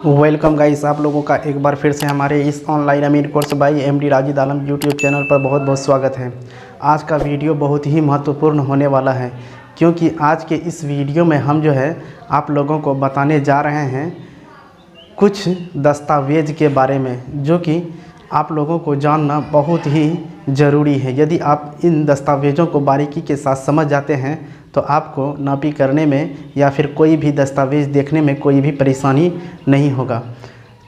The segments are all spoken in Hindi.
वेलकम गाइस, आप लोगों का एक बार फिर से हमारे इस online Ameer course by MD Rajid Alam YouTube channel पर बहुत बहुत स्वागत है। आज का वीडियो बहुत ही महत्वपूर्ण होने वाला है, क्योंकि आज के इस वीडियो में हम जो है आप लोगों को बताने जा रहे हैं कुछ दस्तावेज़ के बारे में, जो कि आप लोगों को जानना बहुत ही ज़रूरी है। यदि आप इन दस्तावेज़ों को बारीकी के साथ समझ जाते हैं तो आपको नापी करने में या फिर कोई भी दस्तावेज़ देखने में कोई भी परेशानी नहीं होगा।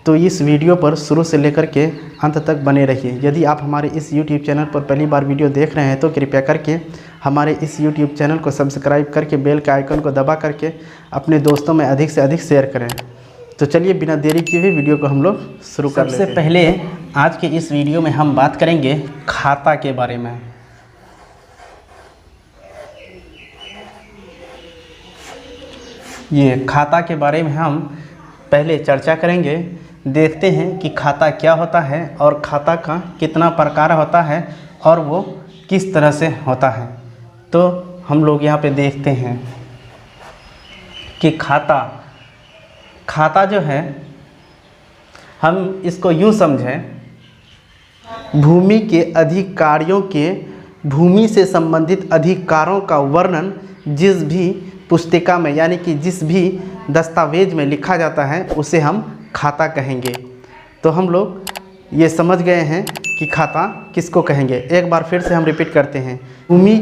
तो इस वीडियो पर शुरू से लेकर के अंत तक बने रहिए। यदि आप हमारे इस YouTube चैनल पर पहली बार वीडियो देख रहे हैं तो कृपया करके हमारे इस YouTube चैनल को सब्सक्राइब करके बेल के आइकन को दबा करके अपने दोस्तों में अधिक से अधिक शेयर करें। तो चलिए बिना देरी किए हुए वीडियो को हम लोग शुरू कर लेते हैं। सबसे पहले आज के इस वीडियो में हम बात करेंगे खाता के बारे में। ये खाता के बारे में हम पहले चर्चा करेंगे। देखते हैं कि खाता क्या होता है और खाता का कितना प्रकार होता है और वो किस तरह से होता है। तो हम लोग यहाँ पे देखते हैं कि खाता जो है, हम इसको यूँ समझें, भूमि के अधिकारियों के भूमि से संबंधित अधिकारों का वर्णन जिस भी पुस्तिका में यानी कि जिस भी दस्तावेज में लिखा जाता है उसे हम खाता कहेंगे। तो हम लोग ये समझ गए हैं कि खाता किसको कहेंगे। एक बार फिर से हम रिपीट करते हैं। भूमि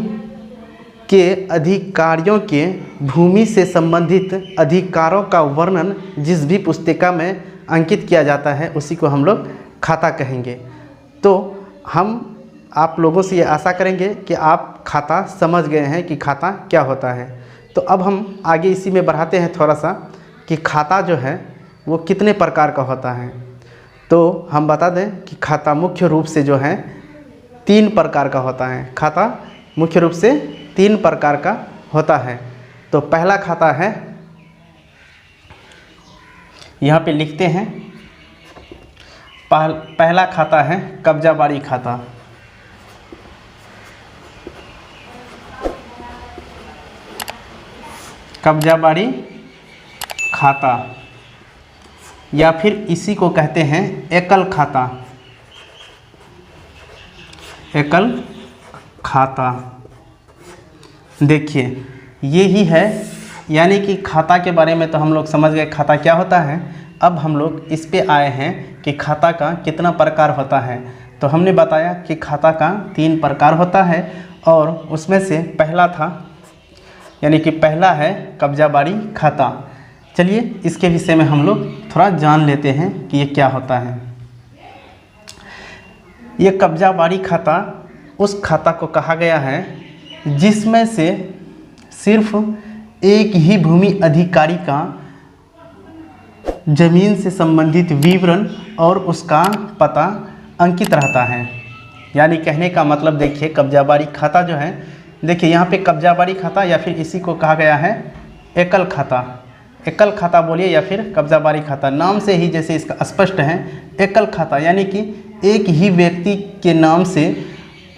के अधिकारियों के भूमि से संबंधित अधिकारों का वर्णन जिस भी पुस्तिका में अंकित किया जाता है उसी को हम लोग खाता कहेंगे। तो हम आप लोगों से ये आशा करेंगे कि आप खाता समझ गए हैं कि खाता क्या होता है। तो अब हम आगे इसी में बढ़ाते हैं थोड़ा सा कि खाता जो है वो कितने प्रकार का होता है। तो हम बता दें कि खाता मुख्य रूप से जो है 3 प्रकार का होता है। खाता मुख्य रूप से 3 प्रकार का होता है। तो पहला खाता है, यहाँ पे लिखते हैं, पहला खाता है कब्जाबारी खाता। कब्जाबारी खाता या फिर इसी को कहते हैं एकल खाता। एकल खाता देखिए ये ही है, यानी कि खाता के बारे में तो हम लोग समझ गए खाता क्या होता है। अब हम लोग इस पे आए हैं कि खाता का कितना प्रकार होता है। तो हमने बताया कि खाता का 3 प्रकार होता है और उसमें से पहला था, यानी कि पहला है कब्जाबारी खाता। चलिए इसके विषय में हम लोग थोड़ा जान लेते हैं कि ये क्या होता है। ये कब्जाबारी खाता उस खाता को कहा गया है जिसमें से सिर्फ एक ही भूमि अधिकारी का जमीन से संबंधित विवरण और उसका पता अंकित रहता है। यानी कहने का मतलब देखिए, कब्जाबारी खाता जो है, देखिए यहाँ पे कब्जाबारी खाता या फिर इसी को कहा गया है एकल खाता। एकल खाता बोलिए या फिर कब्जाबारी खाता, नाम से ही जैसे इसका स्पष्ट है। एकल खाता यानी कि एक ही व्यक्ति के नाम से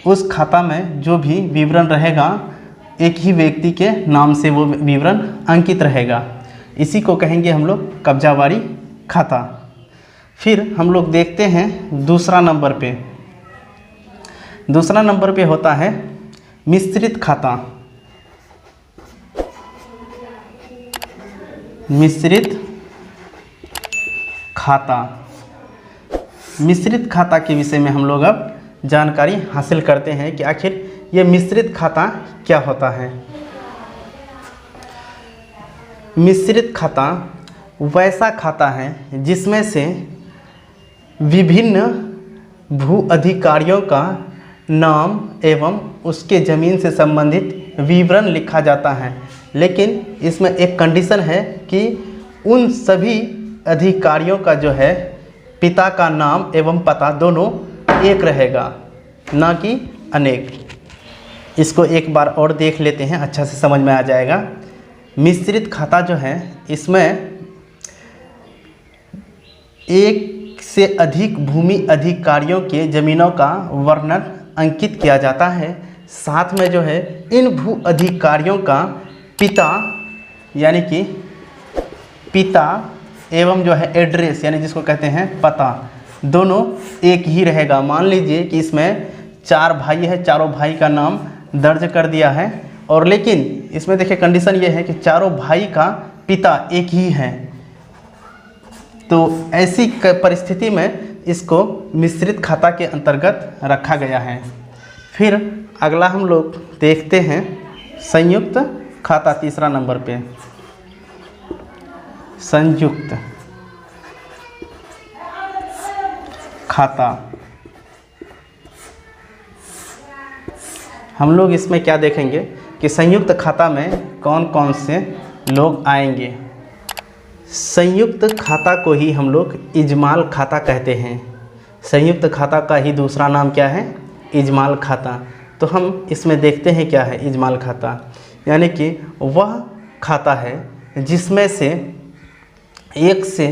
उस खाता में जो भी विवरण रहेगा, एक ही व्यक्ति के नाम से वो विवरण अंकित रहेगा। इसी को कहेंगे हम लोग कब्जाबारी खाता। फिर हम लोग देखते हैं दूसरा नंबर पे। दूसरा नंबर पे होता है मिश्रित खाता। मिश्रित खाता, मिश्रित खाता के विषय में हम लोग अब जानकारी हासिल करते हैं कि आखिर ये मिश्रित खाता क्या होता है। मिश्रित खाता वैसा खाता है जिसमें से विभिन्न भू अधिकारियों का नाम एवं उसके ज़मीन से संबंधित विवरण लिखा जाता है, लेकिन इसमें एक कंडीशन है कि उन सभी अधिकारियों का जो है पिता का नाम एवं पता दोनों एक रहेगा, ना कि अनेक। इसको एक बार और देख लेते हैं, अच्छा से समझ में आ जाएगा। मिश्रित खाता जो है इसमें एक से अधिक भूमि अधिकारियों के ज़मीनों का वर्णन अंकित किया जाता है। साथ में जो है इन भू अधिकारियों का पिता यानी कि पिता एवं जो है एड्रेस यानी जिसको कहते हैं पता, दोनों एक ही रहेगा। मान लीजिए कि इसमें 4 भाई है, चारों भाई का नाम दर्ज कर दिया है, और लेकिन इसमें देखिए कंडीशन ये है कि चारों भाई का पिता एक ही है, तो ऐसी परिस्थिति में इसको मिश्रित खाता के अंतर्गत रखा गया है। फिर अगला हम लोग देखते हैं संयुक्त खाता, तीसरा नंबर पे संयुक्त खाता। हम लोग इसमें क्या देखेंगे कि संयुक्त खाता में कौन कौन से लोग आएंगे। संयुक्त खाता को ही हम लोग इजमाल खाता कहते हैं। संयुक्त खाता का ही दूसरा नाम क्या है? इजमाल खाता। तो हम इसमें देखते हैं क्या है इजमाल खाता, यानी कि वह खाता है जिसमें से एक से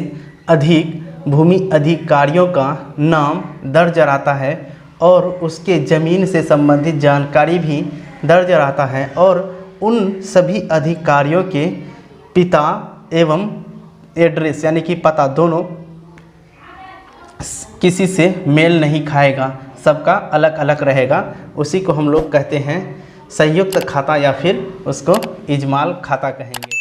अधिक भूमि अधिकारियों का नाम दर्ज रहता है और उसके ज़मीन से संबंधित जानकारी भी दर्ज रहता है, और उन सभी अधिकारियों के पिता एवं एड्रेस यानी कि पता दोनों किसी से मेल नहीं खाएगा, सबका अलग अलग रहेगा। उसी को हम लोग कहते हैं संयुक्त खाता या फिर उसको इजमाल खाता कहेंगे।